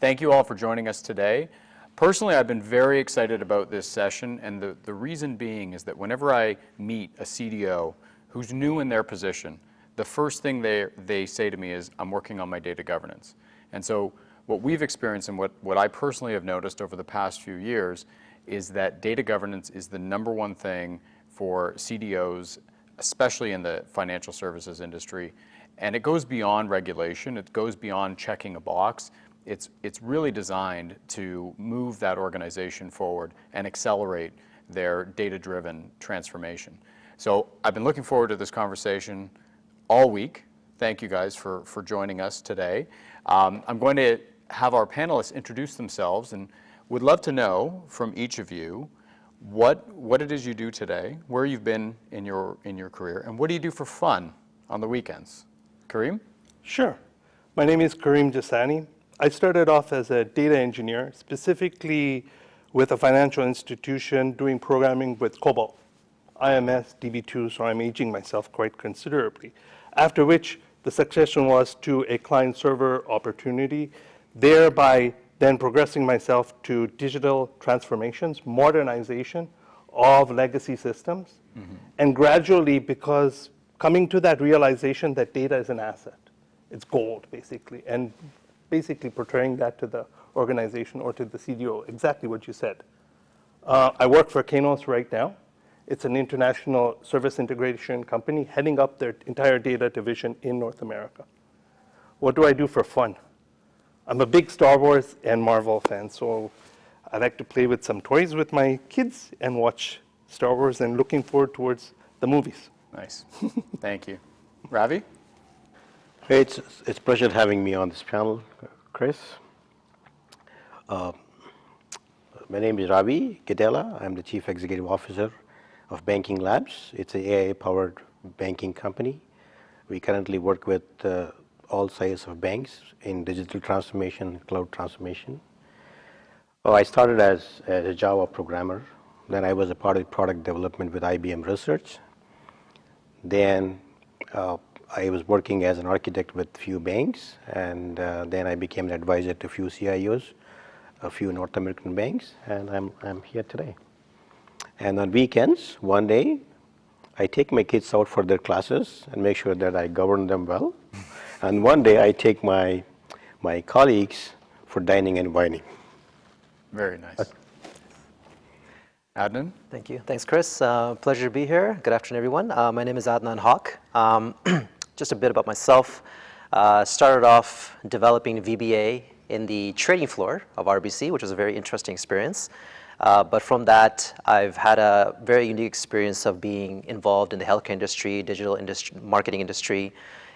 Thank you all for joining us today. Personally, I've been very excited about this session, and the reason being is that whenever I meet a CDO who's new in their position, the first thing they say to me is, I'm working on my data governance. And so what we've experienced and what I personally have noticed over the past few years is that data governance is the #1 thing for CDOs, especially in the financial services industry. And it goes beyond regulation. It goes beyond checking a box. It's really designed to move that organization forward and accelerate their data-driven transformation. So I've been looking forward to this conversation all week. Thank you guys for joining us today. I'm going to have our panelists introduce themselves and would love to know from each of you what it is you do today, where you've been in your career, and what do you do for fun on the weekends. Kareem? Sure. My name is Kareem Jasani. I started off as a data engineer, specifically with a financial institution doing programming with COBOL, IMS, DB2, so I'm aging myself quite considerably. After which, the succession was to a client-server opportunity, thereby then progressing myself to digital transformations, modernization of legacy systems, and gradually, because coming to that realization that data is an asset, it's gold, basically, and basically portraying that to the organization or to the CDO, exactly what you said. I work for Kainos right now. It's an international service integration company heading up their entire data division in North America. What do I do for fun? I'm a big Star Wars and Marvel fan, so I like to play with some toys with my kids and watch Star Wars and looking forward towards the movies. Nice. Thank you. Ravi? Hey, it's a pleasure having me on this panel, Kris. My name is Ravi Gedela. I'm the Chief Executive Officer of Banking Labs. It's an AI-powered banking company. We currently work with all sizes of banks in digital transformation, cloud transformation. I started as a Java programmer. Then I was a part of product development with IBM Research. Then I was working as an architect with a few banks, and then I became an advisor to a few CIOs, a few North American banks, and I'm here today. And on weekends, one day, I take my kids out for their classes and make sure that I govern them well. And one day, I take my colleagues for dining and wining. Very nice. Adnan? Thank you. Thanks, Kris. Pleasure to be here. Good afternoon, everyone. My name is Adnan Haq. Just a bit about myself. Started off developing VBA in the trading floor of RBC, which was a very interesting experience. But from that, I've had a very unique experience of being involved in the healthcare industry, digital industry, marketing industry,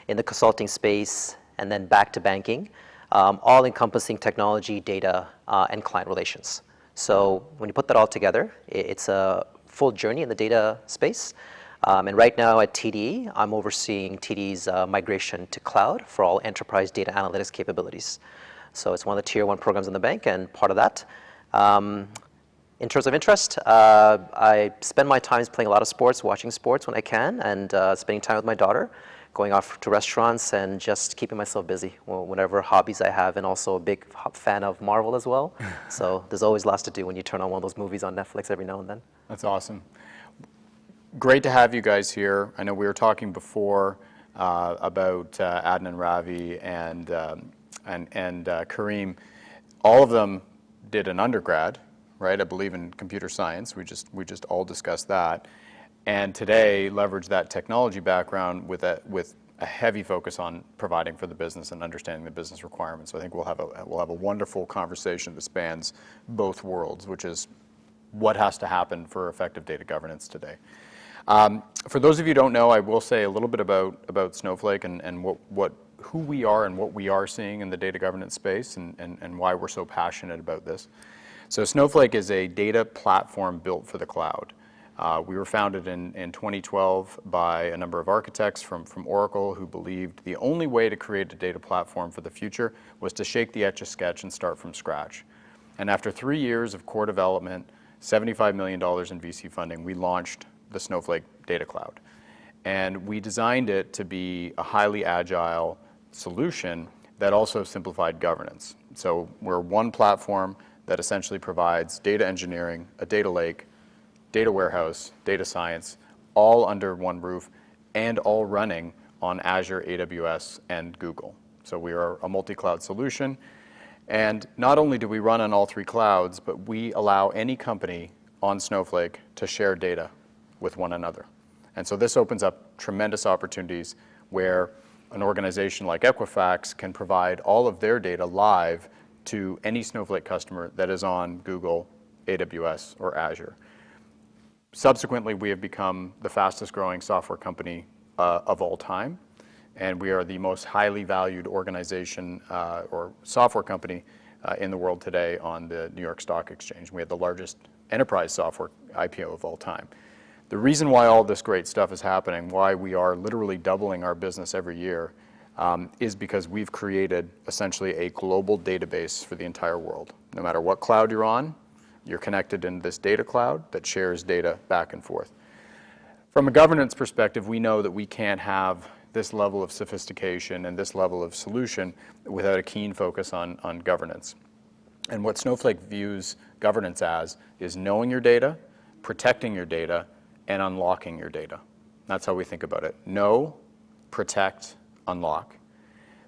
in the consulting space, and then back to banking, all encompassing technology, data, and client relations. So when you put that all together, it's a full journey in the data space. And right now at TD, I'm overseeing TD's migration to cloud for all enterprise data analytics capabilities. So it's one of the tier 1 programs in the bank, and part of that. In terms of interest, I spend my time playing a lot of sports, watching sports when I can, and spending time with my daughter, going off to restaurants and just keeping myself busy, whatever hobbies I have, and also a big fan of Marvel as well. So there's always lots to do when you turn on one of those movies on Netflix every now and then. That's awesome. Great to have you guys here. I know we were talking before about Adnan, Ravi, and Kareem. All of them did an undergrad, right? I believe in computer science. We just all discussed that, and today leverage that technology background with a heavy focus on providing for the business and understanding the business requirements. So I think we'll have a wonderful conversation that spans both worlds, which is what has to happen for effective data governance today. For those of you who don't know, I will say a little bit about Snowflake and who we are and what we are seeing in the data governance space and why we're so passionate about this. So Snowflake is a data platform built for the cloud. We were founded in 2012 by a number of architects from Oracle who believed the only way to create a data platform for the future was to shake the Etch-a-Sketch and start from scratch. And after 3 years of core development, $75 million in VC funding, we launched the Snowflake Data Cloud. And we designed it to be a highly agile solution that also simplified governance. So we're one platform that essentially provides data engineering, a data lake, data warehouse, data science, all under one roof and all running on Azure, AWS, and Google. So we are a multi-cloud solution. And not only do we run on all three clouds, but we allow any company on Snowflake to share data with one another. And so this opens up tremendous opportunities where an organization like Equifax can provide all of their data live to any Snowflake customer that is on Google, AWS, or Azure. Subsequently, we have become the fastest growing software company of all time, and we are the most highly valued organization or software company in the world today on the New York Stock Exchange. We have the largest enterprise software IPO of all time. The reason why all this great stuff is happening, why we are literally doubling our business every year, is because we've created essentially a global database for the entire world. No matter what cloud you're on, you're connected in this data cloud that shares data back and forth. From a governance perspective, we know that we can't have this level of sophistication and this level of solution without a keen focus on governance. And what Snowflake views governance as is knowing your data, protecting your data, and unlocking your data. That's how we think about it. Know, protect, unlock.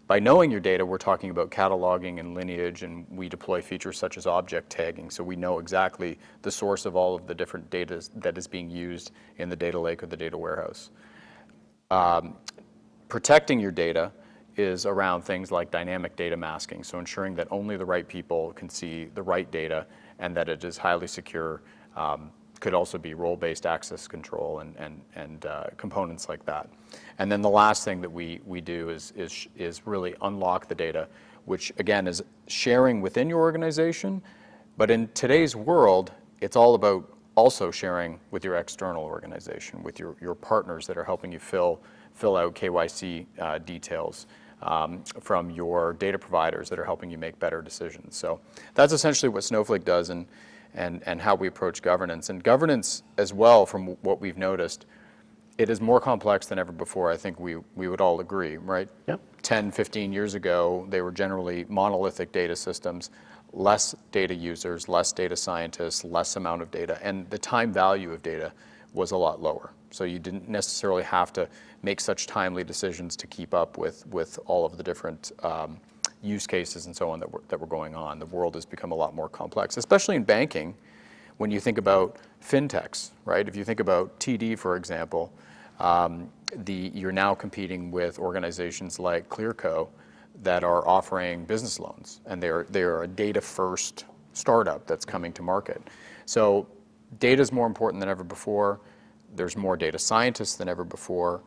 By knowing your data, we're talking about cataloging and lineage, and we deploy features such as object tagging, so we know exactly the source of all of the different data that is being used in the data lake or the data warehouse. Protecting your data is around things like dynamic data masking, so ensuring that only the right people can see the right data and that it is highly secure. Could also be role-based access control and components like that. And then the last thing that we do is really unlock the data, which again is sharing within your organization, but in today's world, it's all about also sharing with your external organization, with your partners that are helping you fill out KYC details, from your data providers that are helping you make better decisions. So that's essentially what Snowflake does and how we approach governance. And governance as well, from what we've noticed, it is more complex than ever before. I think we would all agree, right? Yep. 10, 15 years ago, they were generally monolithic data systems, less data users, less data scientists, less amount of data, and the time value of data was a lot lower. So you didn't necessarily have to make such timely decisions to keep up with all of the different use cases and so on that were going on. The world has become a lot more complex, especially in banking. When you think about fintechs, right? If you think about TD, for example, you're now competing with organizations like Clearco that are offering business loans, and they're a data-first startup that's coming to market. So data is more important than ever before. There's more data scientists than ever before.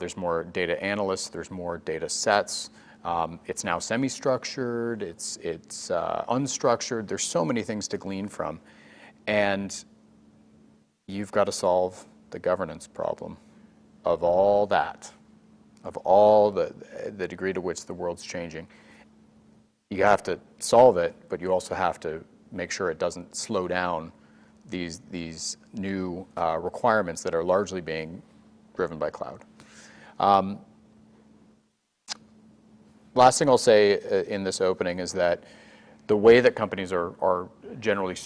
There's more data analysts. There's more data sets. It's now semi-structured. It's unstructured. There's so many things to glean from, and you've got to solve the governance problem of all that, of all the degree to which the world's changing. You have to solve it, but you also have to make sure it doesn't slow down these new requirements that are largely being driven by cloud. Last thing I'll say in this opening is that the way that companies are generally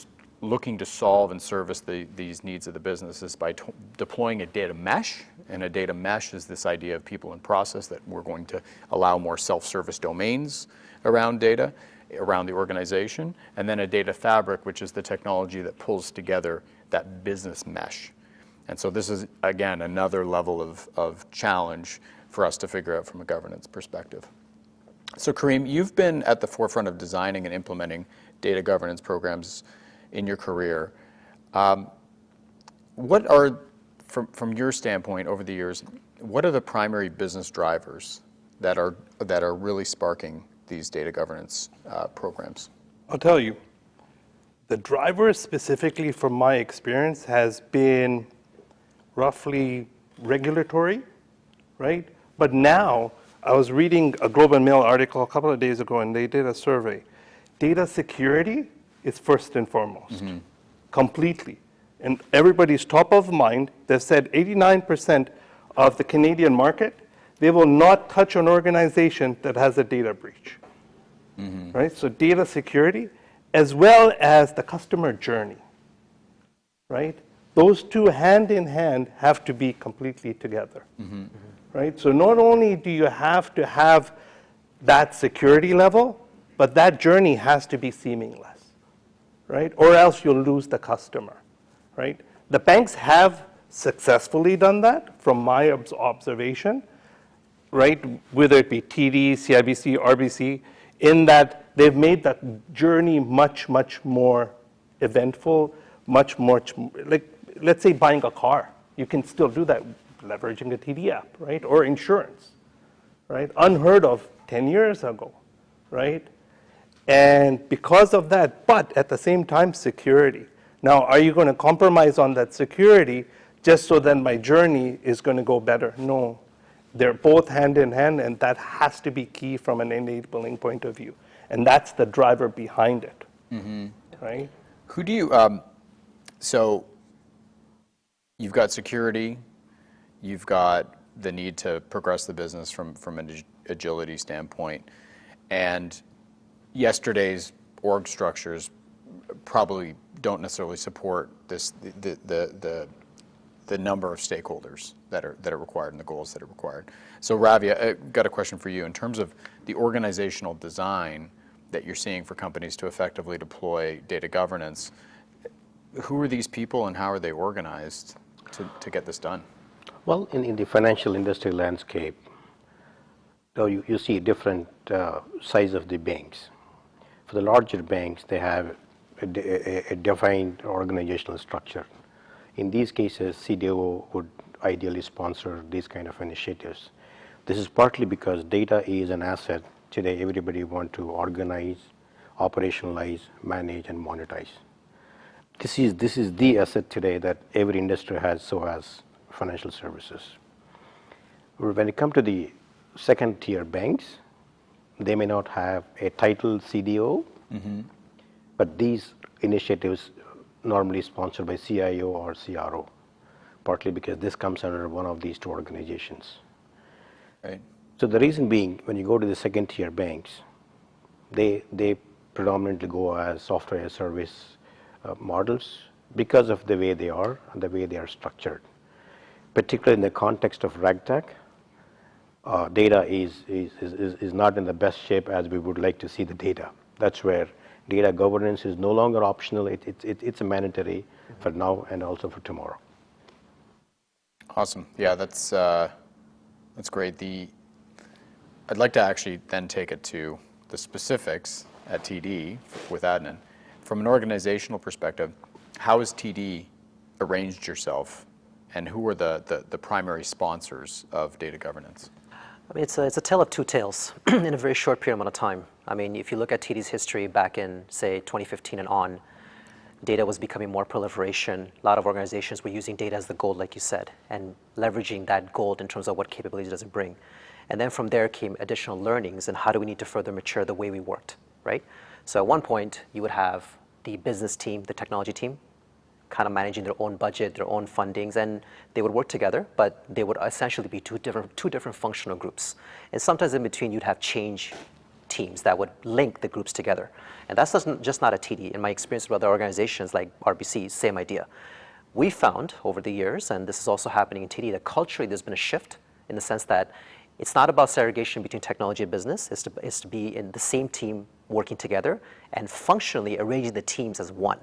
looking to solve and service these needs of the business is by deploying a data mesh. And a data mesh is this idea of people and process that we're going to allow more self-service domains around data, around the organization, and then a data fabric, which is the technology that pulls together that business mesh. And so this is, again, another level of challenge for us to figure out from a governance perspective. So Kareem, you've been at the forefront of designing and implementing data governance programs in your career. What are, from your standpoint over the years, what are the primary business drivers that are really sparking these data governance programs? I'll tell you, the driver specifically from my experience has been roughly regulatory, right? But now, I was reading a Globe and Mail article a couple of days ago, and they did a survey. Data security is first and foremost, completely. And everybody's top of mind. They've said 89% of the Canadian market, they will not touch an organization that has a data breach. right? So data security, as well as the customer journey, right? Those two hand in hand have to be completely together, right? So not only do you have to have that security level, but that journey has to be seamless, right? Or else you'll lose the customer, right? The banks have successfully done that from my observation, right? Whether it be TD, CIBC, RBC, in that they've made that journey much, much more eventful, much more, like, let's say buying a car. You can still do that leveraging a TD app, right? Or insurance, right? Unheard of 10 years ago, right? And because of that, but at the same time, security. Now, are you going to compromise on that security just so that my journey is going to go better? No. They're both hand in hand, and that has to be key from an enabling point of view. And that's the driver behind it, right? Who do you, so you've got security, you've got the need to progress the business from an agility standpoint, and yesterday's org structures probably don't necessarily support this, the number of stakeholders that are required and the goals that are required. So Ravi, I got a question for you. In terms of the organizational design that you're seeing for companies to effectively deploy data governance, who are these people and how are they organized to get this done? Well, in the financial industry landscape, though you see different size of the banks. For the larger banks, they have a defined organizational structure. In these cases, CDO would ideally sponsor these kind of initiatives. This is partly because data is an asset. Today, everybody wants to organize, operationalize, manage, and monetize. This is the asset today that every industry has, so has financial services. When it comes to the second-tier banks, they may not have a title CDO, but these initiatives normally sponsored by CIO or CRO, partly because this comes under one of these two organizations. Right. So the reason being, when you go to the second-tier banks, they predominantly go as software as service models because of the way they are and the way they are structured. Particularly in the context of RegTech, data is not in the best shape as we would like to see the data. That's where data governance is no longer optional. It's a mandatory for now and also for tomorrow. Awesome. Yeah, that's great. I'd like to actually then take it to the specifics at TD with Adnan. From an organizational perspective, how has TD arranged yourself, and who are the primary sponsors of data governance? I mean, it's a tale of two tales in a very short period amount of time. I mean, if you look at TD's history back in, say, 2015 and on, data was becoming more proliferation. A lot of organizations were using data as the gold, like you said, and leveraging that gold in terms of what capabilities does it bring. And then from there came additional learnings and how do we need to further mature the way we worked, right? So at one point, you would have the business team, the technology team, kind of managing their own budget, their own fundings, and they would work together, but they would essentially be two different functional groups. And sometimes in between, you'd have change teams that would link the groups together. And that's just not a TD. In my experience with other organizations like RBC, same idea. We found over the years, and this is also happening in TD, that culturally there's been a shift in the sense that it's not about segregation between technology and business. It's to be in the same team working together and functionally arranging the teams as one.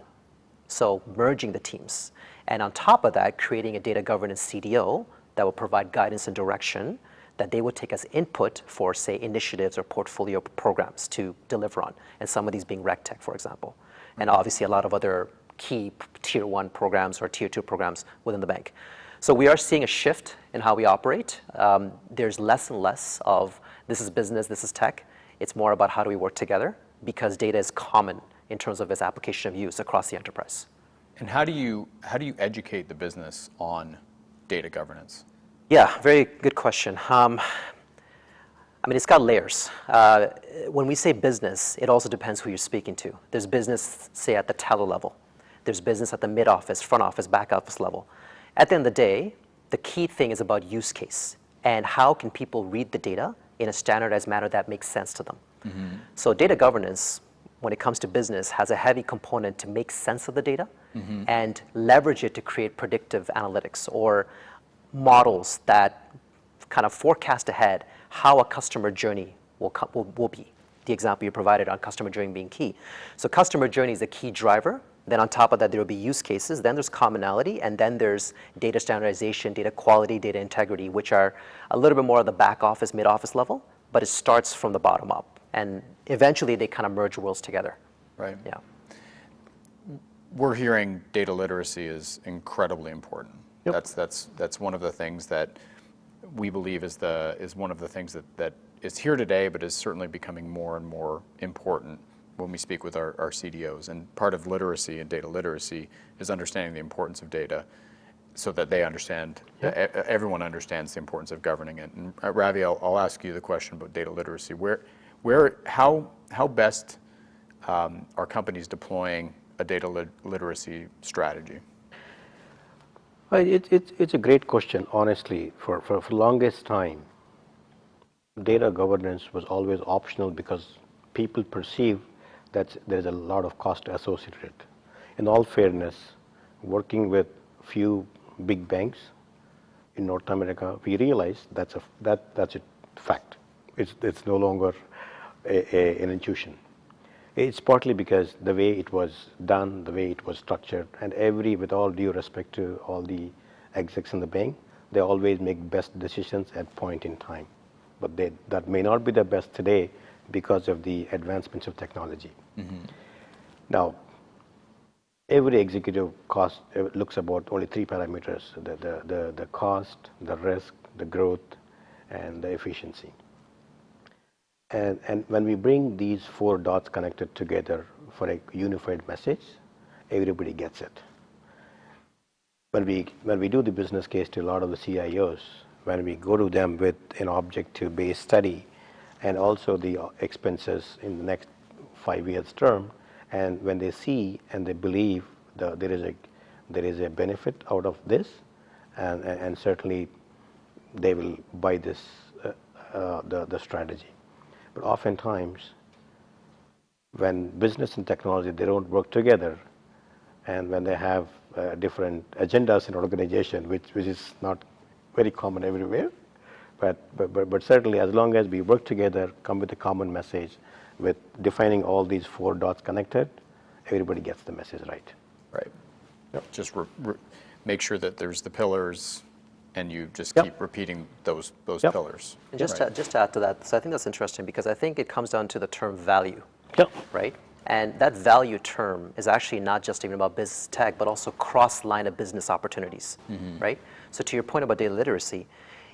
So merging the teams. And on top of that, creating a data governance CDO that will provide guidance and direction that they would take as input for, say, initiatives or portfolio programs to deliver on. And some of these being RegTech, for example. And obviously a lot of other key tier 1 programs or tier 2 programs within the bank. So we are seeing a shift in how we operate. There's less and less of this is business, this is tech. It's more about how do we work together because data is common in terms of its application of use across the enterprise. And how do you educate the business on data governance? Yeah, very good question. I mean, it's got layers. When we say business, it also depends who you're speaking to. There's business, say, at the teller level. There's business at the mid office, front office, back office level. At the end of the day, the key thing is about use case and how can people read the data in a standardized manner that makes sense to them. So data governance, when it comes to business, has a heavy component to make sense of the data and leverage it to create predictive analytics or models that kind of forecast ahead how a customer journey will be. The example you provided on customer journey being key. So customer journey is a key driver. Then on top of that, there will be use cases. Then there's commonality. And then there's data standardization, data quality, data integrity, which are a little bit more of the back office, mid office level. But it starts from the bottom up. And eventually, they kind of merge worlds together. Right. Yeah. We're hearing data literacy is incredibly important. Yep. That's one of the things that we believe is one of the things that is here today, but is certainly becoming more and more important when we speak with our CDOs. And part of literacy and data literacy is understanding the importance of data, so that they understand, everyone understands the importance of governing it. And Ravi, I'll ask you the question about data literacy. How best are companies deploying a data literacy strategy? Well, it's a great question, honestly. For the longest time, data governance was always optional because people perceive that there's a lot of cost associated. In all fairness, working with few big banks in North America, we realized that's a fact. It's no longer an intuition. It's partly because the way it was done, the way it was structured, and with all due respect to all the execs in the bank, they always make best decisions at point in time. But that may not be the best today because of the advancements of technology. Now, every executive looks about only 3 parameters: the cost, the risk, the growth, and the efficiency. And when we bring these 4 dots connected together for a unified message, everybody gets it. When we do the business case to a lot of the CIOs, when we go to them with an objective-based study and also the expenses in the next 5 years term, and when they see and they believe there is a benefit out of this, and certainly they will buy this the strategy. But oftentimes, when business and technology, they don't work together, and when they have different agendas in an organization, which is not very common everywhere, but certainly as long as we work together, come with a common message, with defining all these 4 dots connected, everybody gets the message right. Right. Yep. Just make sure that there's the pillars, and you just Yep. keep repeating those Yep. pillars. And just to add to that, so I think that's interesting because I think it comes down to the term value, Yep. right? And that value term is actually not just even about business tech, but also cross-line of business opportunities, right? So to your point about data literacy,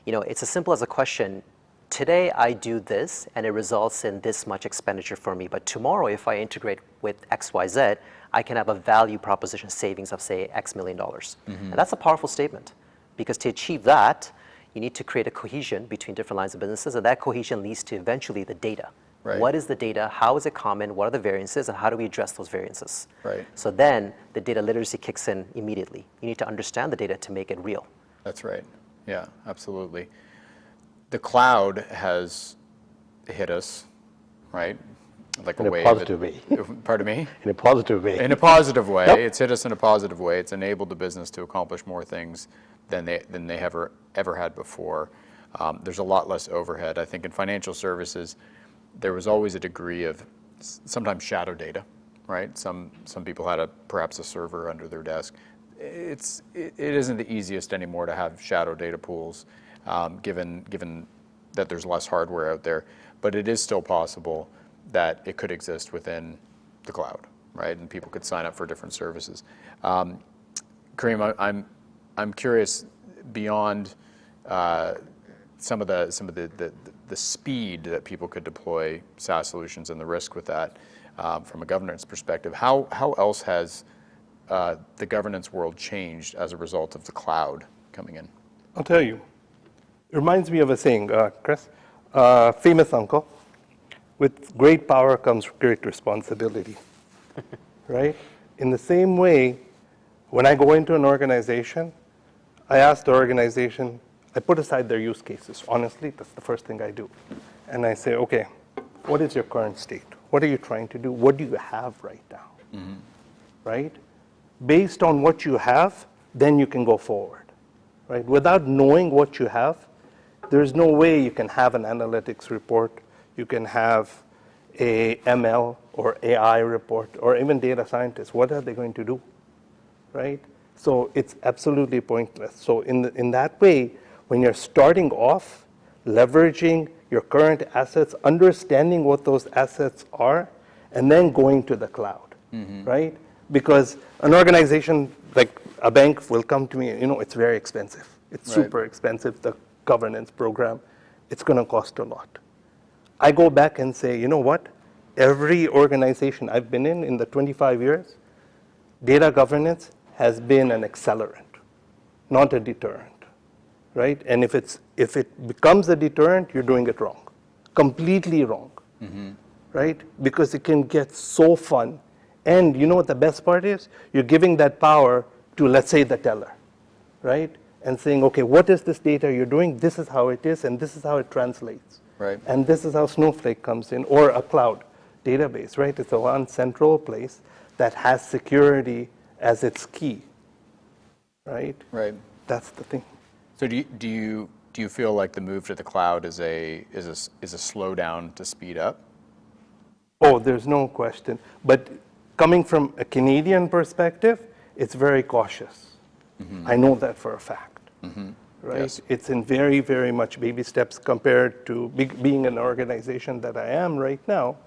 it's as simple as a question. Today I do this, and it results in this much expenditure for me. But tomorrow, if I integrate with XYZ, I can have a value proposition savings of, say, X million dollars. And that's a powerful statement. Because to achieve that, you need to create a cohesion between different lines of businesses, and that cohesion leads to eventually the data. Right. What is the data? How is it common? What are the variances? And how do we address those variances? Right. So then the data literacy kicks in immediately. You need to understand the data to make it real. That's right. Yeah, absolutely. The cloud has hit us, right? Like In a wave. positive way. Pardon me? In a positive way. In a positive way. Yep. It's hit us in a positive way. It's enabled the business to accomplish more things than they ever had before. There's a lot less overhead. I think in financial services, there was always a degree of sometimes shadow data, right? Some people had perhaps a server under their desk. It isn't the easiest anymore to have shadow data pools, given that there's less hardware out there. But it is still possible that it could exist within the cloud, right? And people could sign up for different services. Kareem, I'm curious, beyond some of the speed that people could deploy SaaS solutions and the risk with that from a governance perspective, how else has the governance world changed as a result of the cloud coming in? I'll tell you. It reminds me of a saying, Kris, famous uncle, with great power comes great responsibility, right? In the same way, when I go into an organization, I ask the organization, I put aside their use cases. Honestly, that's the first thing I do. And I say, okay, What is your current state? What are you trying to do? What do you have right now? Right? Based on what you have, then you can go forward. Right? Without knowing what you have, there's no way you can have an analytics report, you can have a ML or AI report, or even data scientists. What are they going to do? Right? So it's absolutely pointless. So in that way, when you're starting off, leveraging your current assets, understanding what those assets are, and then going to the cloud, right? Because an organization like a bank will come to me, it's very expensive. It's super expensive, the governance program. It's going to cost a lot. I go back and say, you know what? Every organization I've been in the 25 years, data governance has been an accelerant, not a deterrent, right? And if it becomes a deterrent, you're doing it wrong, completely wrong, right? Because it can get so fun. And you know what the best part is? You're giving that power to, let's say, the teller, right? And saying, okay, what is this data you're doing? This is how it is, and this is how it translates. Right. And this is how Snowflake comes in, or a cloud database, right? It's a one central place that has security as its key, right? Right. That's the thing. So do you feel like the move to the cloud is a slowdown to speed up? Oh, there's no question. But coming from a Canadian perspective, it's very cautious. I know that for a fact. Right? Yes. It's in very, very much baby steps compared to being an organization that I am right now.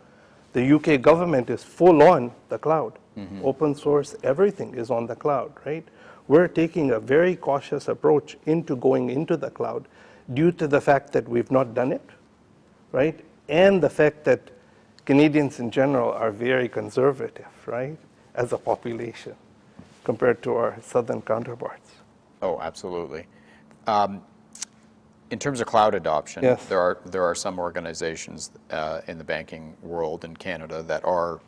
The UK government is full on the cloud. Open source, everything is on the cloud, right? We're taking a very cautious approach into going into the cloud due to the fact that we've not done it, right? And the fact that Canadians in general are very conservative, right, as a population compared to our southern counterparts. Oh, absolutely. In terms of cloud adoption, Yes. there are some organizations in the banking world in Canada that are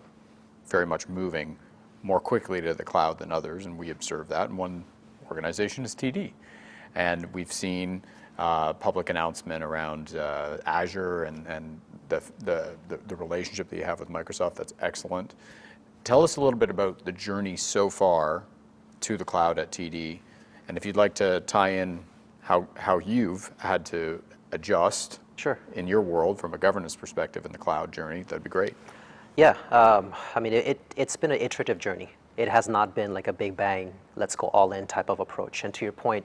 very much moving more quickly to the cloud than others, and we observe that. And one organization is TD, and we've seen public announcement around Azure and the relationship that you have with Microsoft. That's excellent. Tell us a little bit about the journey so far to the cloud at TD, and if you'd like to tie in how you've had to adjust in your world from a governance perspective in the cloud journey, that'd be great. Yeah, I mean, it's been an iterative journey. It has not been like a big bang, let's go all in type of approach. And to your point,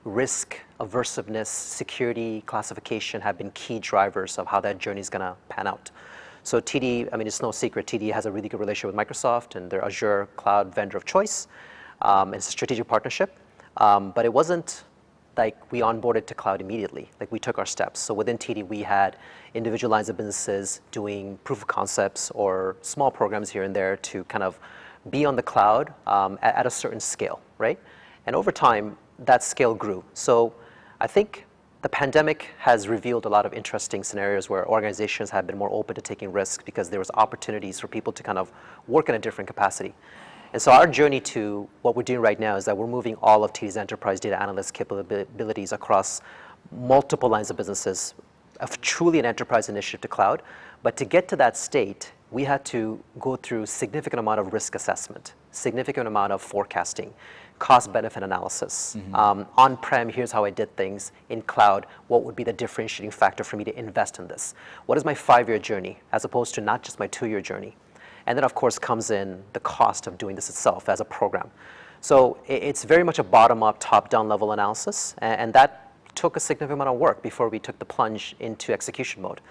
risk, aversiveness, security, classification have been key drivers of how that journey is going to pan out. So TD, I mean, it's no secret, TD has a really good relationship with Microsoft and their Azure cloud vendor of choice. It's a strategic partnership, but it wasn't like we onboarded to cloud immediately. Like we took our steps. So within TD, we had individual lines of businesses doing proof of concepts or small programs here and there to kind of be on the cloud at a certain scale, right? And over time, that scale grew. So I think the pandemic has revealed a lot of interesting scenarios where organizations have been more open to taking risks because there was opportunities for people to kind of work in a different capacity. And so our journey to what we're doing right now is that we're moving all of TD's enterprise data analyst capabilities across multiple lines of businesses, truly an enterprise initiative to cloud. But to get to that state, we had to go through significant amount of risk assessment, significant amount of forecasting, cost-benefit analysis. On-prem, here's how I did things. In cloud, what would be the differentiating factor for me to invest in this? What is my 5-year journey as opposed to not just my 2-year journey? And then, of course, comes in the cost of doing this itself as a program. So it's very much a bottom-up, top-down level analysis, and that took a significant amount of work before we took the plunge into execution mode.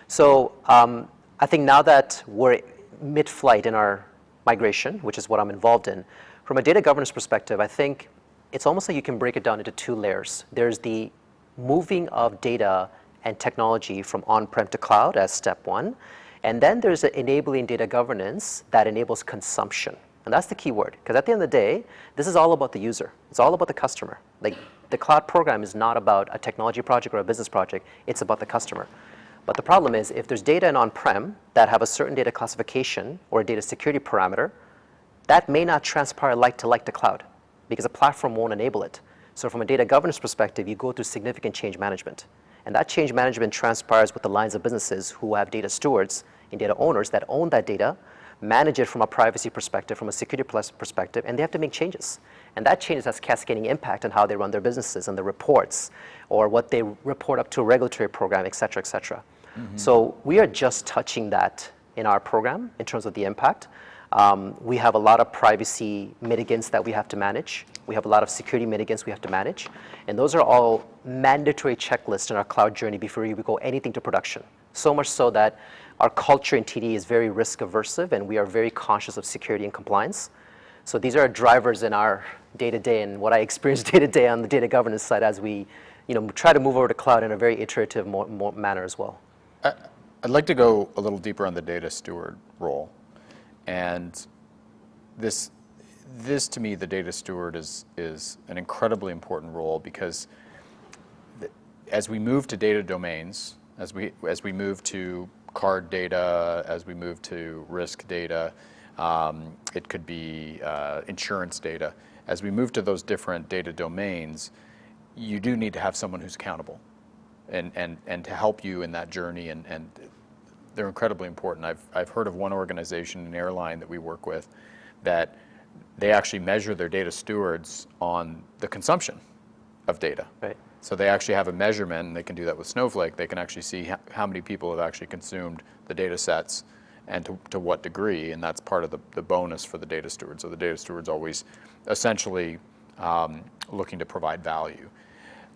So I think now that we're mid-flight in our migration, which is what I'm involved in, from a data governance perspective, I think it's almost like you can break it down into 2 layers. There's the moving of data and technology from on-prem to cloud as step 1. And then there's enabling data governance that enables consumption. And that's the key word, because at the end of the day, this is all about the user. It's all about the customer. Like the cloud program is not about a technology project or a business project. It's about the customer. But the problem is if there's data in on-prem that have a certain data classification or a data security parameter, that may not transpire like to cloud because a platform won't enable it. So from a data governance perspective, you go through significant change management. And that change management transpires with the lines of businesses who have data stewards and data owners that own that data, manage it from a privacy perspective, from a security perspective, and they have to make changes. And that changes has cascading impact on how they run their businesses and the reports, or what they report up to a regulatory program, et cetera, et cetera. So we are just touching that in our program in terms of the impact. We have a lot of privacy mitigants that we have to manage. We have a lot of security mitigants we have to manage. And those are all mandatory checklists in our cloud journey before we go anything to production. So much so that our culture in TD is very risk aversive, and we are very conscious of security and compliance. So these are drivers in our day-to-day and what I experience day-to-day on the data governance side as we try to move over to cloud in a very iterative manner as well. I'd like to go a little deeper on the data steward role. And this to me, the data steward is an incredibly important role, because as we move to data domains, as we move to card data, as we move to risk data, it could be insurance data. As we move to those different data domains, you do need to have someone who's accountable and to help you in that journey, and they're incredibly important. I've heard of one organization, an airline that we work with, that they actually measure their data stewards on the consumption of data. Right. So they actually have a measurement, and they can do that with Snowflake. They can actually see how many people have actually consumed the data sets and to what degree, and that's part of the bonus for the data steward. So the data steward's always essentially looking to provide value.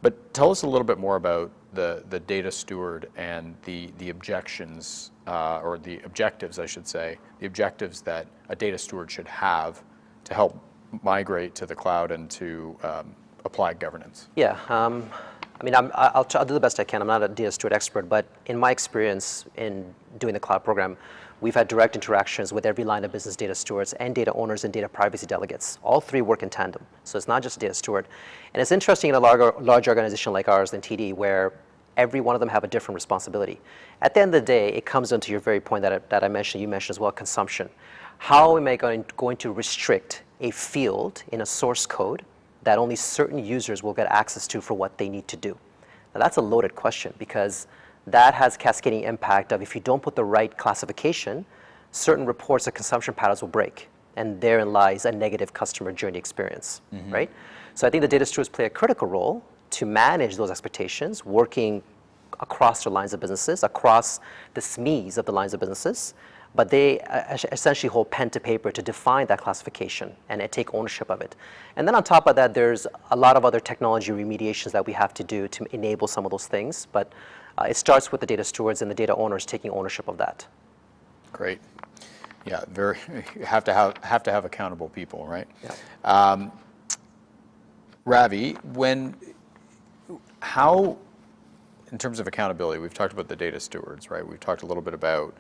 But tell us a little bit more about the data steward and the objections, or the objectives, I should say, the objectives that a data steward should have to help migrate to the cloud and to apply governance. Yeah, I mean, I'll do the best I can. I'm not a data steward expert, but in my experience in doing the cloud program, we've had direct interactions with every line of business data stewards and data owners and data privacy delegates. All three work in tandem, so it's not just a data steward. And it's interesting in a large organization like ours in TD, where every one of them have a different responsibility. At the end of the day, it comes down to your very point that I mentioned, you mentioned as well, consumption. How am I going to restrict a field in a source code that only certain users will get access to for what they need to do? Now that's a loaded question, because that has cascading impact of, if you don't put the right classification, certain reports of consumption patterns will break. And therein lies a negative customer journey experience, right? So I think the data stewards play a critical role to manage those expectations, working across their lines of businesses, across the SMEs of the lines of businesses, but they essentially hold pen to paper to define that classification and take ownership of it. And then on top of that, there's a lot of other technology remediations that we have to do to enable some of those things, but it starts with the data stewards and the data owners taking ownership of that. Great. Yeah, you have to have accountable people, right? Yeah. Ravi, how, in terms of accountability, we've talked about the data stewards, right? We've talked a little bit about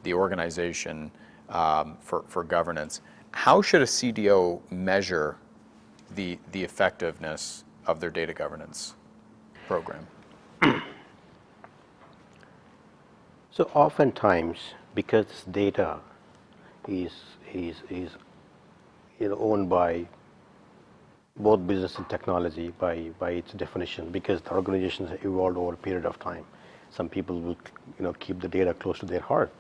the organization for governance. How should a CDO measure the effectiveness of their data governance program? So oftentimes, because data is owned by both business and technology by its definition, because the organizations have evolved over a period of time. Some people will keep the data close to their heart.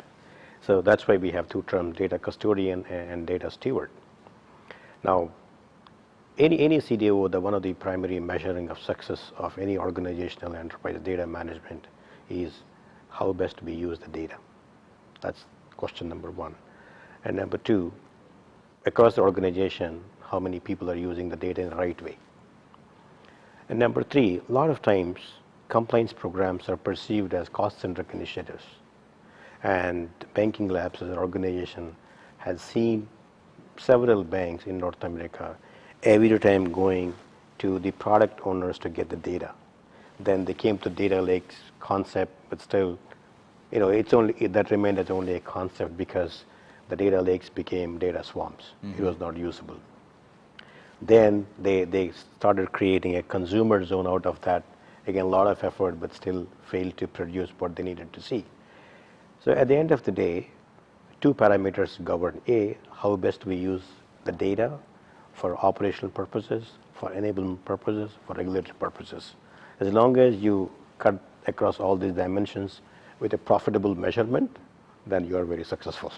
So that's why we have two terms, data custodian and data steward. Now, any CDO, one of the primary measuring of success of any organizational enterprise data management is how best we use the data. That's question number one. And number two, across the organization, how many people are using the data in the right way. And number three, a lot of times compliance programs are perceived as cost-centric initiatives. And Banking Labs as an organization has seen several banks in North America every time going to the product owners to get the data. Then they came to data lakes concept, but still, that remained as only a concept because the data lakes became data swamps. It was not usable. Then they started creating a consumer zone out of that. Again, a lot of effort, but still failed to produce what they needed to see. So at the end of the day, two parameters govern. A, how best we use the data for operational purposes, for enablement purposes, for regulatory purposes. As long as you cut across all these dimensions with a profitable measurement, then you are very successful.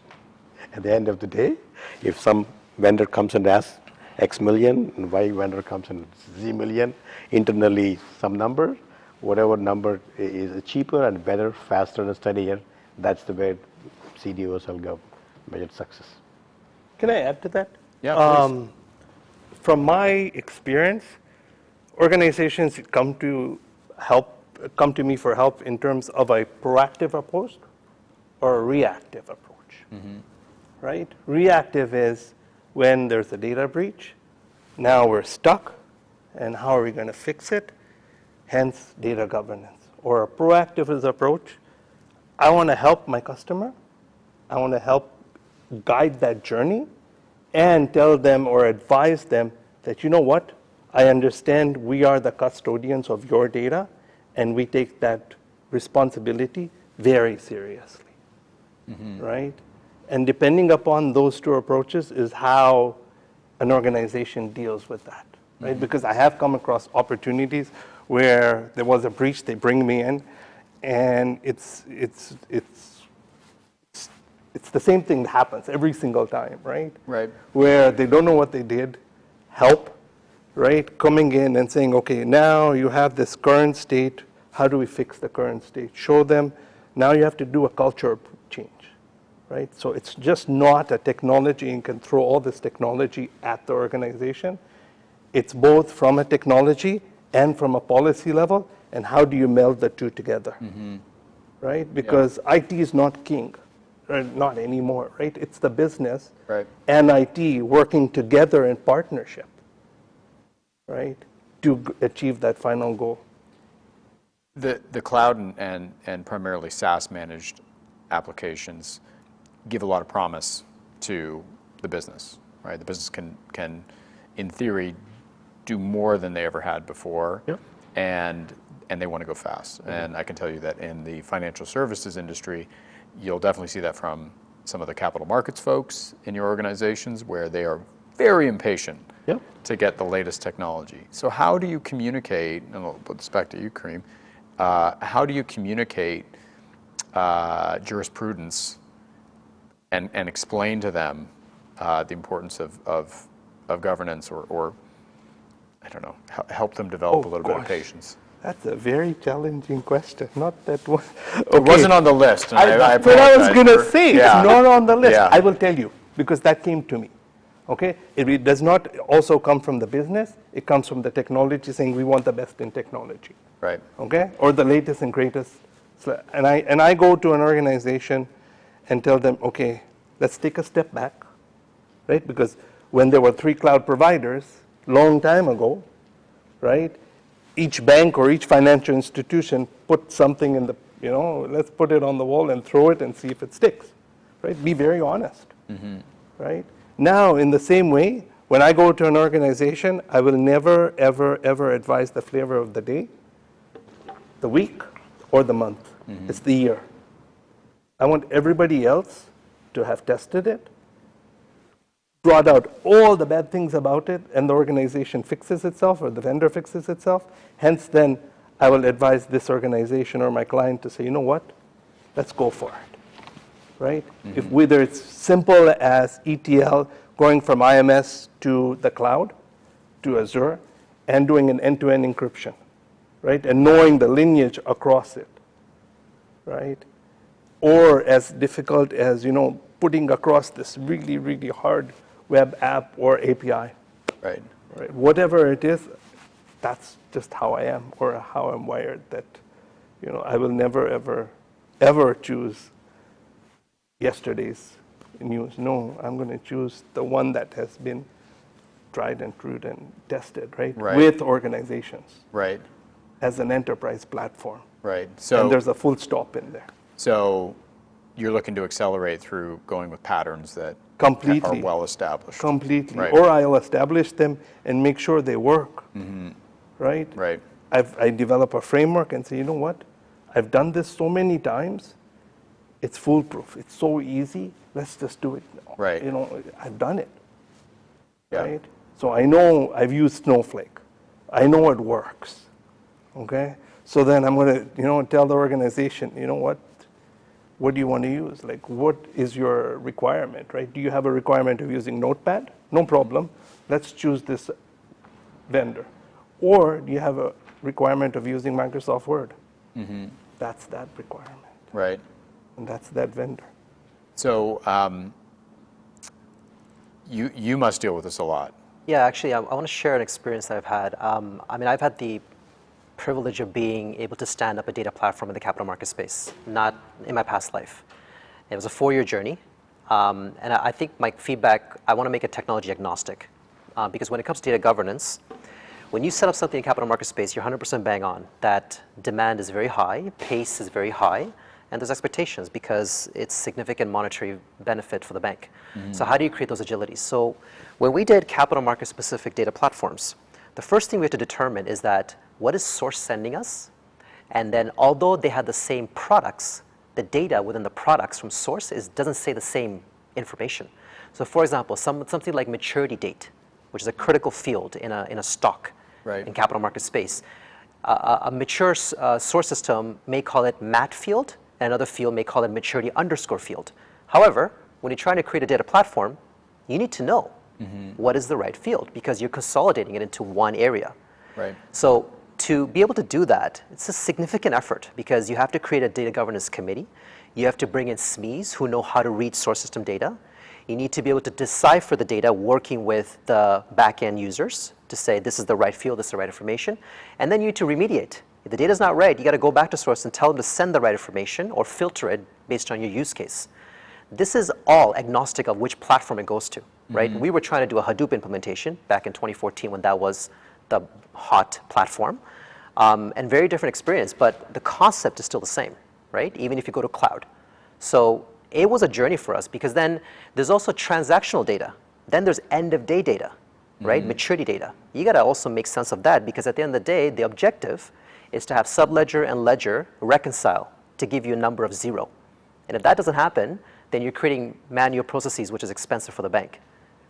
At the end of the day, if some vendor comes and asks X million, and Y vendor comes and Z million, internally some number, whatever number is cheaper and better, faster and steadier, that's the way CDOs will go measure success. Can I add to that? Yeah, please. From my experience, organizations come to me for help in terms of a proactive approach or a reactive approach, right? Reactive is when there's a data breach, now we're stuck, and how are we going to fix it? Hence, data governance. Or a proactive approach, I want to help my customer, I want to help guide that journey, and tell them or advise them that, you know what, I understand we are the custodians of your data, and we take that responsibility very seriously, right? And depending upon those two approaches is how an organization deals with that, right? Because I have come across opportunities where there was a breach, they bring me in, and it's the same thing that happens every single time, right? Right. Where they don't know what they did, help, right? Coming in and saying, okay, now you have this current state, how do we fix the current state? Show them, now you have to do a culture change, right? So it's just not a technology and can throw all this technology at the organization. It's both from a technology and from a policy level, and how do you meld the two together, right? Because IT is not king. Not anymore, right? It's the business and IT working together in partnership, right, to achieve that final goal. The cloud and primarily SaaS managed applications give a lot of promise to the business, right? The business can in theory, do more than they ever had before, and they want to go fast. And I can tell you that in the financial services industry, you'll definitely see that from some of the capital markets folks in your organizations, where they are very impatient to get the latest technology. So how do you communicate, and I'll put this back to you, Kareem, how do you communicate jurisprudence and explain to them the importance of governance, or I don't know, help them develop a little bit of patience? That's a very challenging question. Not that one. It wasn't on the list. And I But I was going to apologize say, Yeah. it's not on the list. Yeah. I will tell you, because that came to me. Okay? It does not also come from the business. It comes from the technology, saying we want the best in technology. Right. Okay? Or the latest and greatest. And I go to an organization and tell them, okay, let's take a step back, right? Because when there were 3 cloud providers, long time ago, right? Each bank or each financial institution put something in the, let's put it on the wall and throw it and see if it sticks, right? Be very honest, right? Now, in the same way, when I go to an organization, I will never, ever, ever advise the flavor of the day, the week, or the month. It's the year. I want everybody else to have tested it, brought out all the bad things about it, and the organization fixes itself or the vendor fixes itself. Hence, then I will advise this organization or my client to say, you know what, let's go for it, right? If whether it's simple as ETL going from IMS to the cloud, to Azure, and doing an end-to-end encryption, right? And knowing the lineage across it, right? Or as difficult as, putting across this really, really hard web app or API. Right. Right. Whatever it is, that's just how I am, or how I'm wired, that, I will never, ever, ever choose yesterday's news. No, I'm going to choose the one that has been tried and true and tested, right? With organizations. Right. As an enterprise platform. Right. So, and there's a full stop in there. So you're looking to accelerate through going with patterns that completely are well established. Completely. Right. Or I'll establish them and make sure they work. Right? Right. I develop a framework and say, you know what? I've done this so many times. It's foolproof. It's so easy. Let's just do it. Right. I've done it. Yeah. Right? So I know I've used Snowflake. I know it works. Okay? So then I'm going to, tell the organization, what do you want to use? Like, what is your requirement, right? Do you have a requirement of using Notepad? No problem. Let's choose this vendor. Or do you have a requirement of using Microsoft Word? That's that requirement. Right. And that's that vendor. So you must deal with this a lot. Yeah, actually, I want to share an experience that I've had. I've had the privilege of being able to stand up a data platform in the capital market space, not in my past life. It was a 4-year journey. And I think my feedback, I want to make it technology agnostic. Because when it comes to data governance, when you set up something in capital market space, you're 100% bang on. That demand is very high, pace is very high, and there's expectations because it's significant monetary benefit for the bank. So how do you create those agilities? So when we did capital market specific data platforms, the first thing we have to determine is that what is source sending us? And then although they had the same products, the data within the products from source doesn't say the same information. So for example, something like maturity date, which is a critical field in a stock in capital market space. A mature source system may call it MAT field, and another field may call it maturity underscore field. However, when you're trying to create a data platform, you need to know what is the right field because you're consolidating it into one area. Right. So to be able to do that, it's a significant effort because you have to create a data governance committee. You have to bring in SMEs who know how to read source system data. You need to be able to decipher the data working with the back-end users to say this is the right field, this is the right information. And then you need to remediate. If the data is not right, you got to go back to source and tell them to send the right information or filter it based on your use case. This is all agnostic of which platform it goes to, right? We were trying to do a Hadoop implementation back in 2014 when that was the hot platform, and very different experience, but the concept is still the same, right? Even if you go to cloud. So it was a journey for us because then there's also transactional data. Then there's end of day data, right? Maturity data. You got to also make sense of that because at the end of the day, the objective is to have subledger and ledger reconcile to give you a number of 0. And if that doesn't happen, then you're creating manual processes, which is expensive for the bank,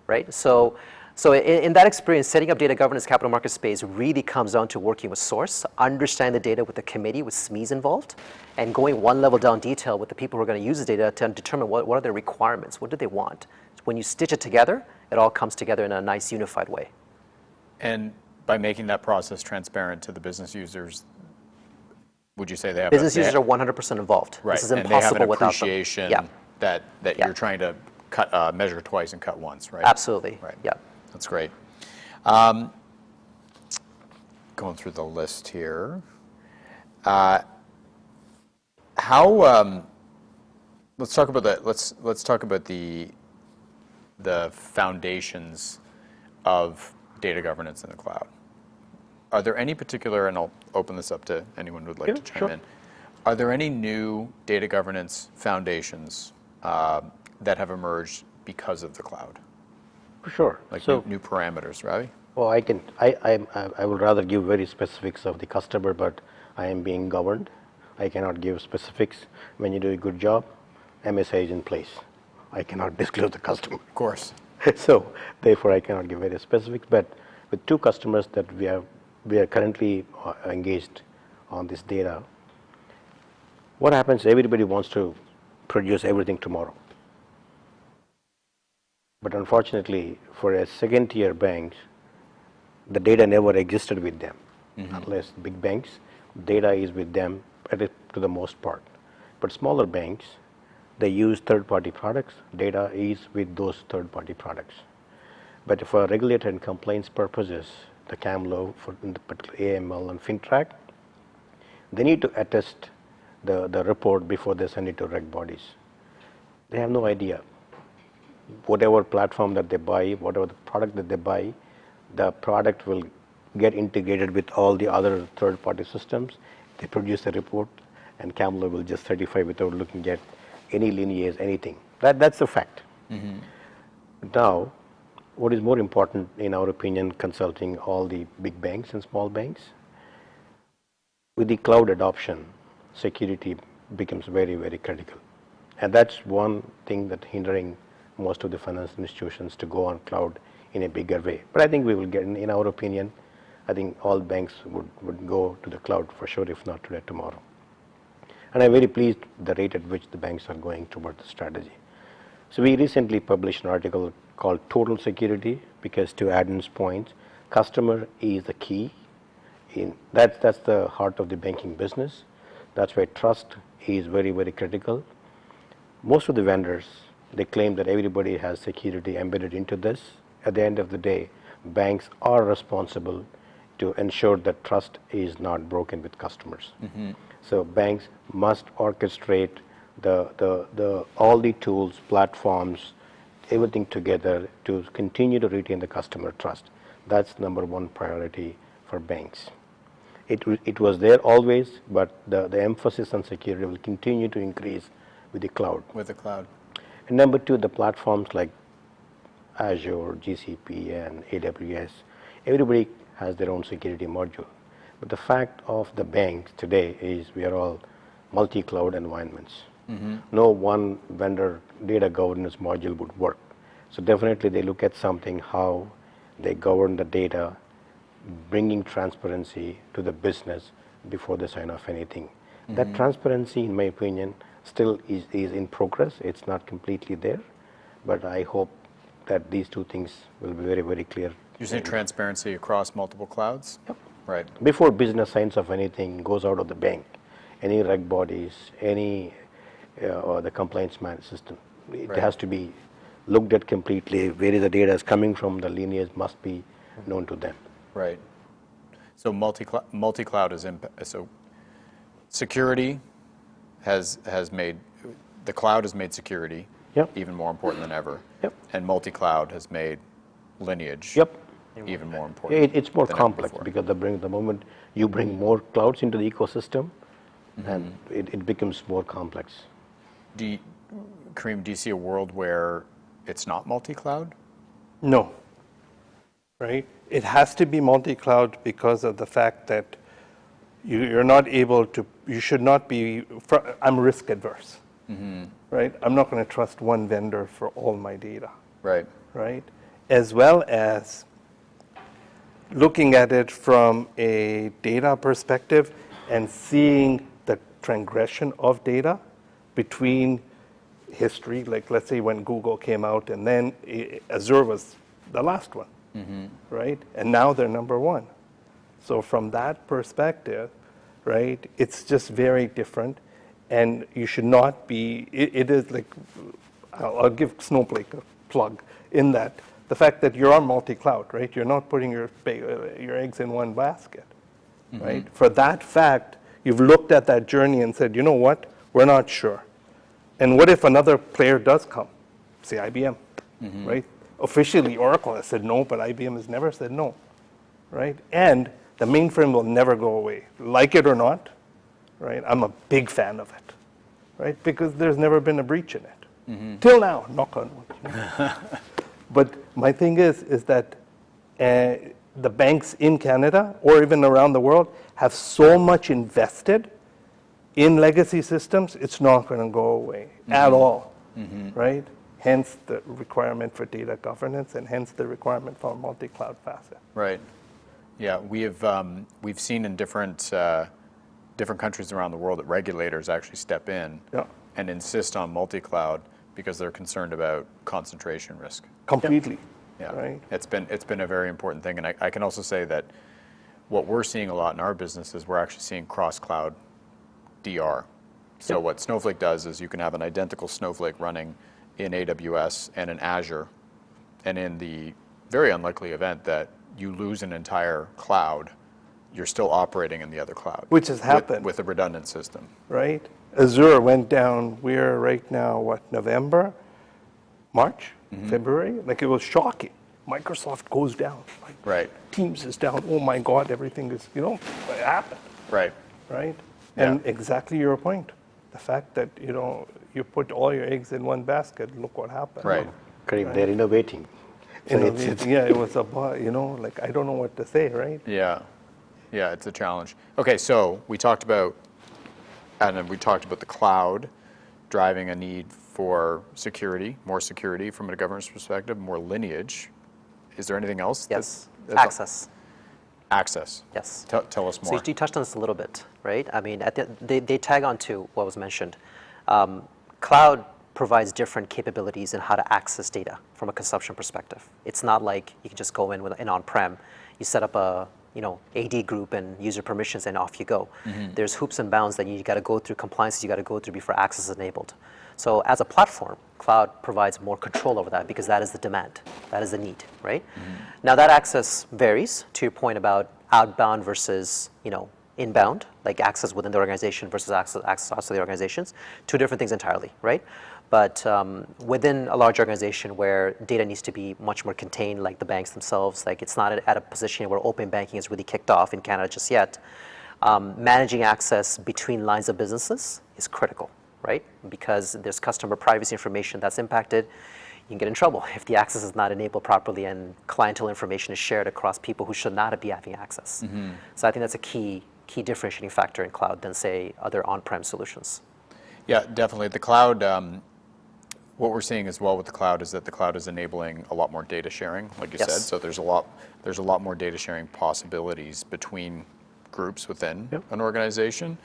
right? So in that experience, setting up data governance capital market space really comes down to working with source, understand the data with the committee, with SMEs involved, and going one level down detail with the people who are going to use the data to determine what are their requirements, what do they want. When you stitch it together, it all comes together in a nice unified way. And by making that process transparent to the business users, would you say they have business users are 100% involved? Right. This is impossible without them. And they have an appreciation that you're trying to cut, measure twice and cut once, right? Absolutely. Right. Yeah. That's great. Going through the list here. Let's talk about that. Let's talk about the foundations of data governance in the cloud. Are there any particular, and I'll open this up to anyone who would like to chime in. Are there any new data governance foundations that have emerged because of the cloud? For sure. Like new parameters, Ravi? Well, I would rather give very specifics of the customer, but I am being governed. I cannot give specifics. When you do a good job, MSA is in place. I cannot disclose the customer. Of course. So therefore, I cannot give very specifics. But with 2 customers that we are currently engaged on this data, what happens? Everybody wants to produce everything tomorrow. But unfortunately, for a second-tier banks, the data never existed with them. Unless big banks, data is with them to the most part. But smaller banks, they use third-party products. Data is with those third-party products. But for regulatory and compliance purposes, the CAMLO, for in the particular AML and FinTrack, they need to attest the report before they send it to reg bodies. They have no idea. Whatever platform that they buy, whatever the product that they buy, the product will get integrated with all the other third-party systems. They produce a report, and CAMLO will just certify without looking at any lineage, anything. That's a fact. Now, what is more important, in our opinion, consulting all the big banks and small banks, with the cloud adoption, security becomes very, very critical. And that's one thing that's hindering most of the financial institutions to go on cloud in a bigger way. But I think we will get, in our opinion, I think all banks would go to the cloud for sure, if not today, tomorrow. And I'm very pleased with the rate at which the banks are going toward the strategy. So we recently published an article called Total Security, because to Adam's point, customer is the key. That's the heart of the banking business. That's why trust is very, very critical. Most of the vendors, they claim that everybody has security embedded into this. At the end of the day, banks are responsible to ensure that trust is not broken with customers. So banks must orchestrate all the tools, platforms, everything together to continue to retain the customer trust. That's number one priority for banks. It was there always, but the emphasis on security will continue to increase with the cloud. With the cloud. And number two, the platforms like Azure, GCP, and AWS, everybody has their own security module. But the fact of the banks today is we are all multi-cloud environments. No one vendor data governance module would work. So definitely they look at something, how they govern the data, bringing transparency to the business before they sign off anything. That transparency, in my opinion, still is in progress. It's not completely there, but I hope that these two things will be very, very clear. You're saying transparency across multiple clouds? Yep. Right. Before business signs off anything goes out of the bank, any reg bodies, any or the compliance management system, it has to be looked at completely. Where the data is coming from, the lineage must be known to them. Right. So multi-cloud is so security has made the cloud has made security even more important than ever. And multi-cloud has made lineage even more important. It's more complex because the moment you bring more clouds into the ecosystem, and it becomes more complex. Kareem, do you see a world where it's not multi-cloud? No. Right? It has to be multi-cloud because of the fact that you're not able to, you should not be, I'm risk adverse. Right? I'm not going to trust one vendor for all my data. Right. Right? As well as looking at it from a data perspective and seeing the transgression of data between history, like let's say when Google came out and then Azure was the last one, right? And now they're number one. So from that perspective, right, it's just very different, and you should not be, it is like, I'll give Snowflake a plug in that. The fact that you're on multi-cloud, right? You're not putting your eggs in one basket, right? For that fact, you've looked at that journey and said, you know what? We're not sure. And what if another player does come? Say IBM, right? Officially, Oracle has said no, but IBM has never said no, right? And the mainframe will never go away, like it or not, right? I'm a big fan of it, right? Because there's never been a breach in it. Till now, knock on wood. But my thing is that the banks in Canada or even around the world have so much invested in legacy systems, it's not going to go away at all, right? Hence the requirement for data governance, and hence the requirement for a multi-cloud facet. Right. Yeah, we've seen in different countries around the world that regulators actually step in and insist on multi-cloud because they're concerned about concentration risk. Completely. Yeah, right? It's been a very important thing, and I can also say that what we're seeing a lot in our business is we're actually seeing cross-cloud DR. So what Snowflake does is you can have an identical Snowflake running in AWS and in Azure, and in the very unlikely event that you lose an entire cloud, you're still operating in the other cloud. Which has happened. With a redundant system. Right? Azure went down, we're right now, what, November? March? February? Like, it was shocking. Microsoft goes down. Like, Teams is down. Oh my God, everything is, it happened. Right. Right? And exactly your point. The fact that, you put all your eggs in one basket, look what happened. Right. Kareem, they're innovating. So yeah, it was like, I don't know what to say, right? Yeah. Yeah, it's a challenge. Okay, so we talked about the cloud driving a need for security, more security from a governance perspective, more lineage. Is there anything else? Yes, access. Access. Yes. Tell us more. So you touched on this a little bit, right? I mean, they tag on to what was mentioned. Cloud provides different capabilities in how to access data from a consumption perspective. It's not like you can just go in with an on-prem, you set up a AD group and user permissions and off you go. There's hoops and bounds that you got to go through, compliances you got to go through before access is enabled. So as a platform, cloud provides more control over that because that is the demand, that is the need, right? Now that access varies, to your point about outbound versus inbound, like access within the organization versus access outside the organizations, two different things entirely, right? But within a large organization where data needs to be much more contained, like the banks themselves, like it's not at a position where open banking is really kicked off in Canada just yet, managing access between lines of businesses is critical, right? Because there's customer privacy information that's impacted. You can get in trouble if the access is not enabled properly and clientele information is shared across people who should not be having access. So I think that's a key differentiating factor in cloud than, say, other on-prem solutions. Yeah, definitely. The cloud, what we're seeing as well with the cloud is that the cloud is enabling a lot more data sharing, like you said. So there's a lot more data sharing possibilities between groups within an organization,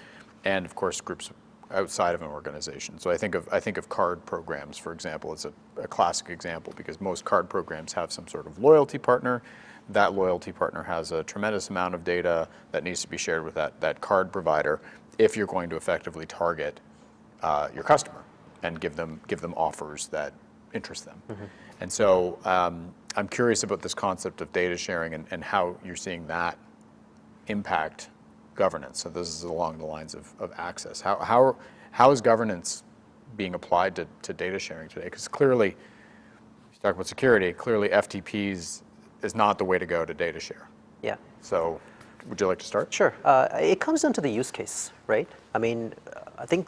and of course groups outside of an organization. So I think of card programs, for example, as a classic example, because most card programs have some sort of loyalty partner. That loyalty partner has a tremendous amount of data that needs to be shared with that card provider if you're going to effectively target your customer and give them offers that interest them. And so I'm curious about this concept of data sharing and how you're seeing that impact governance. So this is along the lines of access. How is governance being applied to data sharing today? Because clearly, you talk about security, clearly FTPs is not the way to go to data share. Yeah. So would you like to start? Sure. It comes down to the use case, right? I mean, I think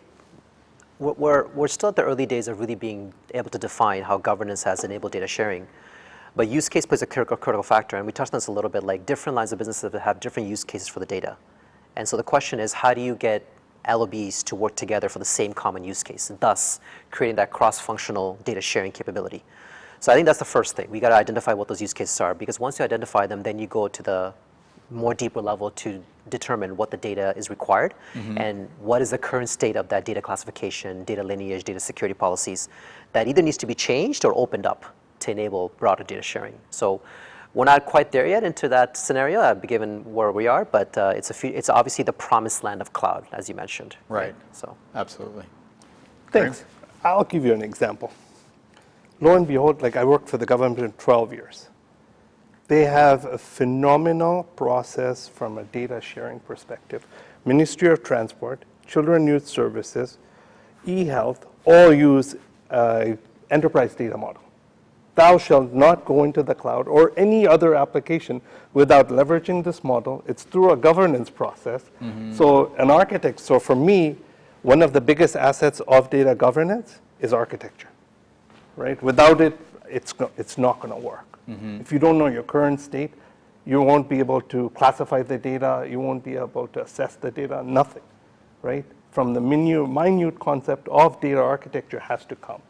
we're still at the early days of really being able to define how governance has enabled data sharing. But use case plays a critical factor, and we touched on this a little bit, like different lines of businesses that have different use cases for the data. And so the question is, how do you get LOBs to work together for the same common use case, thus creating that cross-functional data sharing capability? So I think that's the first thing. We got to identify what those use cases are, because once you identify them, then you go to the more deeper level to determine what the data is required and what is the current state of that data classification, data lineage, data security policies that either needs to be changed or opened up to enable broader data sharing. So we're not quite there yet into that scenario, given where we are, but it's obviously the promised land of cloud, as you mentioned. Right. So Absolutely. Thanks. I'll give you an example. Lo and behold, like I worked for the government for 12 years. They have a phenomenal process from a data sharing perspective. Ministry of Transport, Children Youth Services, eHealth, all use enterprise data model. Thou shalt not go into the cloud or any other application without leveraging this model. It's through a governance process. So an architect, so for me, one of the biggest assets of data governance is architecture, right? Without it, it's not going to work. If you don't know your current state, you won't be able to classify the data, you won't be able to assess the data, nothing, right? From the minute concept of data architecture has to come,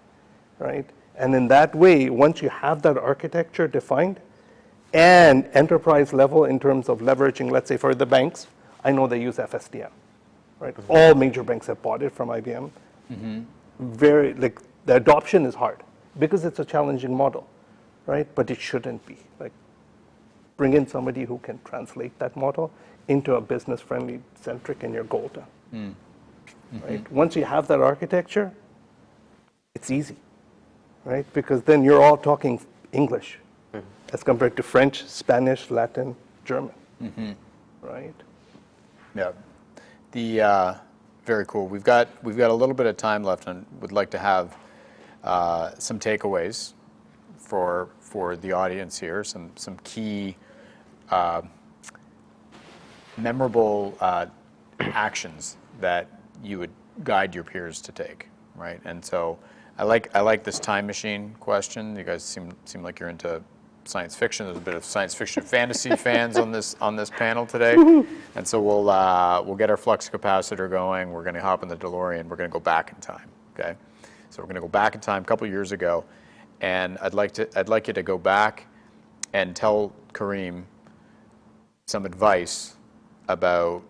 right? And in that way, once you have that architecture defined and enterprise level in terms of leveraging, let's say for the banks, I know they use FSDM, right? All major banks have bought it from IBM. The adoption is hard because it's a challenging model, right? But it shouldn't be. Like, bring in somebody who can translate that model into a business-friendly centric and you're golden, right? Once you have that architecture, it's easy, right? Because then you're all talking English as compared to French, Spanish, Latin, German, right? Yeah. Very cool. We've got a little bit of time left, and would like to have some takeaways for the audience here, some key memorable actions that you would guide your peers to take, right? And so I like this time machine question. You guys seem like you're into science fiction. There's a bit of science fiction fantasy fans on this panel today, and so we'll get our flux capacitor going. We're going to hop in the DeLorean. We're going to go back in time. Okay, so we're going to go back in time a couple years ago, and I'd like you to go back and tell Kareem some advice about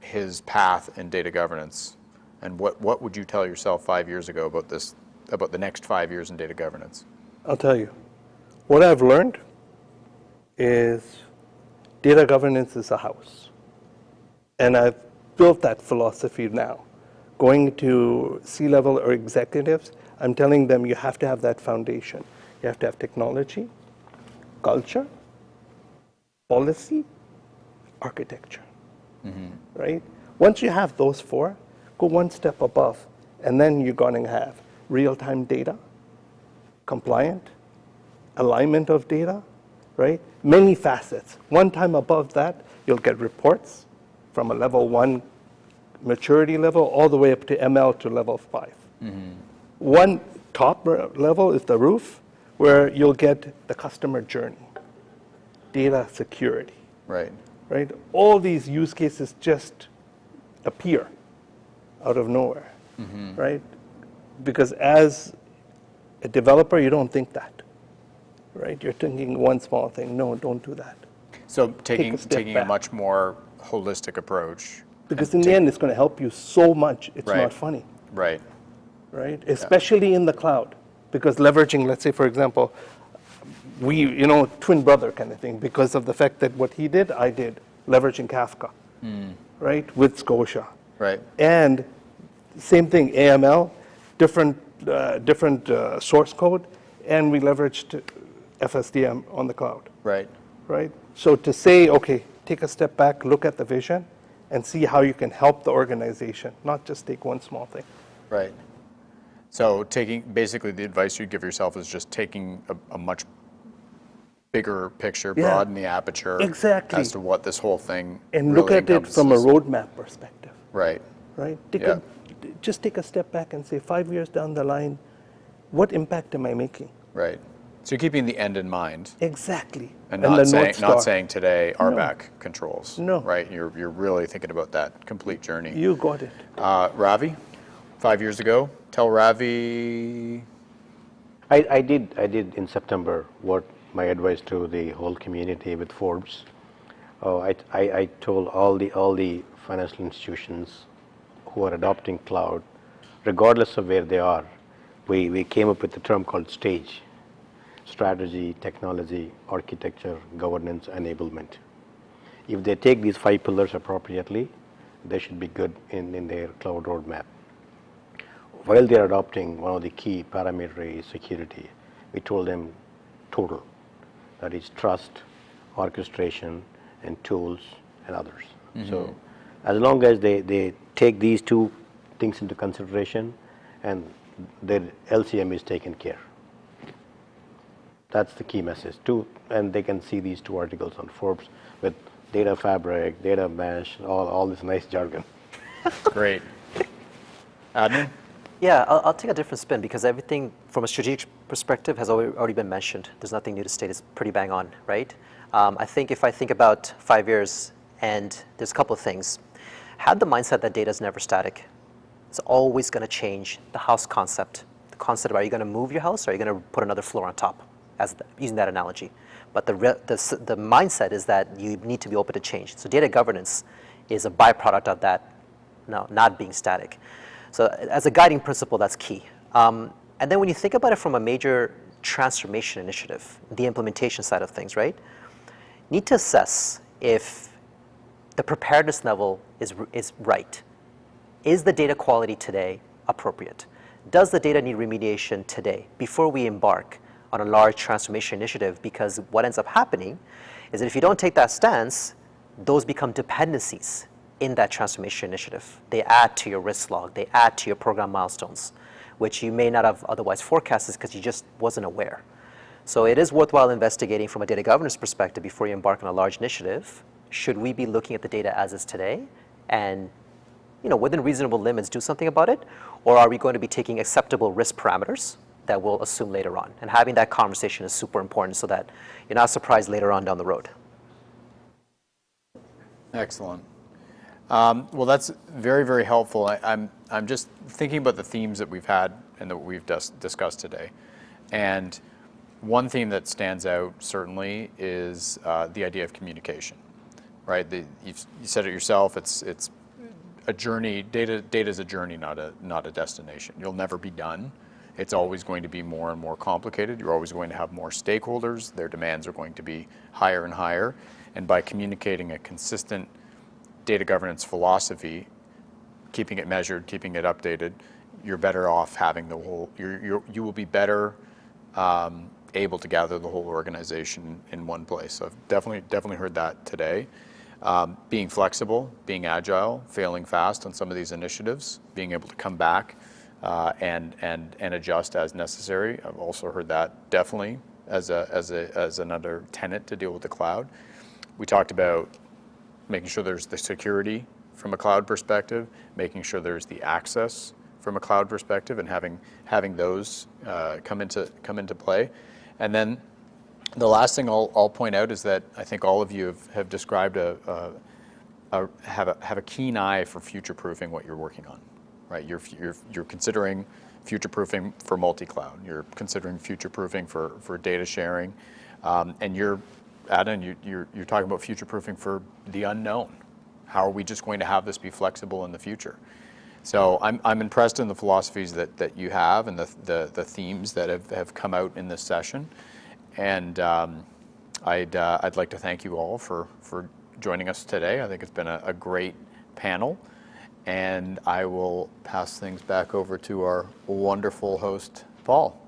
his path in data governance, and what would you tell yourself 5 years ago about this, about the next 5 years in data governance? I'll tell you. What I've learned is data governance is a house. And I've built that philosophy now. Going to C-level or executives, I'm telling them you have to have that foundation. You have to have technology, culture, policy, architecture, right? Once you have those four, go one step above, and then you're going to have real-time data, compliant, alignment of data, right? Many facets. One time above that, you'll get reports from a level 1 maturity level all the way up to ML to level 5. One top level is the roof, where you'll get the customer journey, data security, Right. right? All these use cases just appear out of nowhere, right? Because as a developer, you don't think that, right? You're thinking one small thing. No, don't do that. So Take a step taking a back. much more holistic approach. Because in the end, it's going to help you so much, it's Right. not funny, Right. right? Especially in the cloud. Because leveraging, let's say, for example, twin brother kind of thing, because of the fact that what he did, I did, leveraging Kafka, right, with Scotia. Right. And same thing, AML, different source code, and we leveraged FSDM on the cloud, Right. right? So to say, okay, take a step back, look at the vision, and see how you can help the organization, not just take one small thing. Right. So basically the advice you'd give yourself is just taking a much bigger picture, Yeah. broaden the aperture Exactly. as to what this whole thing And really look at it from a encompasses. roadmap perspective, Right. right? Just take a step back and say, 5 years down the line, what impact am I making? Right. So you're keeping the end in mind, Exactly. and the not North Star. saying today RBAC controls. No. Right. You're really thinking about that complete journey. You got it. Ravi, 5 years ago, tell Ravi. I did in September what my advice to the whole community with Forbes. I told all the financial institutions who are adopting cloud, regardless of where they are, we came up with a term called STAGE: strategy, technology, architecture, governance, enablement. If they take these 5 pillars appropriately, they should be good in their cloud roadmap. While they're adopting, one of the key parameters is security. We told them total, that is trust, orchestration, and tools, and others. So as long as they take these 2 things into consideration, and their LCM is taken care. That's the key message too, and they can see these 2 articles on Forbes with data fabric, data mesh, all this nice jargon. Great. Adnan? Yeah, I'll take a different spin because everything from a strategic perspective has already been mentioned. There's nothing new to state. It's pretty bang on, right? I think if I think about 5 years, and there's a couple of things. Have the mindset that data is never static. It's always going to change. The house concept. The concept of, are you going to move your house or are you going to put another floor on top, using that analogy. But the mindset is that you need to be open to change. So data governance is a byproduct of that, not being static. So as a guiding principle, that's key. And then when you think about it from a major transformation initiative, the implementation side of things, right? Need to assess if the preparedness level is right. Is the data quality today appropriate? Does the data need remediation today before we embark on a large transformation initiative? Because what ends up happening is that if you don't take that stance, those become dependencies in that transformation initiative. They add to your risk log, they add to your program milestones, which you may not have otherwise forecasted because you just wasn't aware. So it is worthwhile investigating from a data governance perspective before you embark on a large initiative. Should we be looking at the data as is today and within reasonable limits do something about it? Or are we going to be taking acceptable risk parameters that we'll assume later on? And having that conversation is super important so that you're not surprised later on down the road. Excellent. Well, that's very, very helpful. I'm just thinking about the themes that we've had and that we've discussed today. And one theme that stands out certainly is the idea of communication. right? You said it yourself. It's a journey. Data is a journey, not a destination. You'll never be done. It's always going to be more and more complicated. You're always going to have more stakeholders. Their demands are going to be higher and higher. And by communicating a consistent data governance philosophy, keeping it measured, keeping it updated, you're better off having the whole. You will be better able to gather the whole organization in one place. So I've definitely heard that today. Being flexible, being agile, failing fast on some of these initiatives, being able to come back and adjust as necessary. I've also heard that definitely as another tenet to deal with the cloud. We talked about making sure there's the security from a cloud perspective, making sure there's the access from a cloud perspective, and having those come into play. And then the last thing I'll point out is that I think all of you have described have a keen eye for future-proofing what you're working on, right? You're considering future-proofing for multi-cloud. You're considering future-proofing for data sharing, and you're talking about future-proofing for the unknown. How are we just going to have this be flexible in the future? So I'm impressed in the philosophies that you have and the themes that have come out in this session, and I'd like to thank you all for joining us today. I think it's been a great panel, and I will pass things back over to our wonderful host, Paul.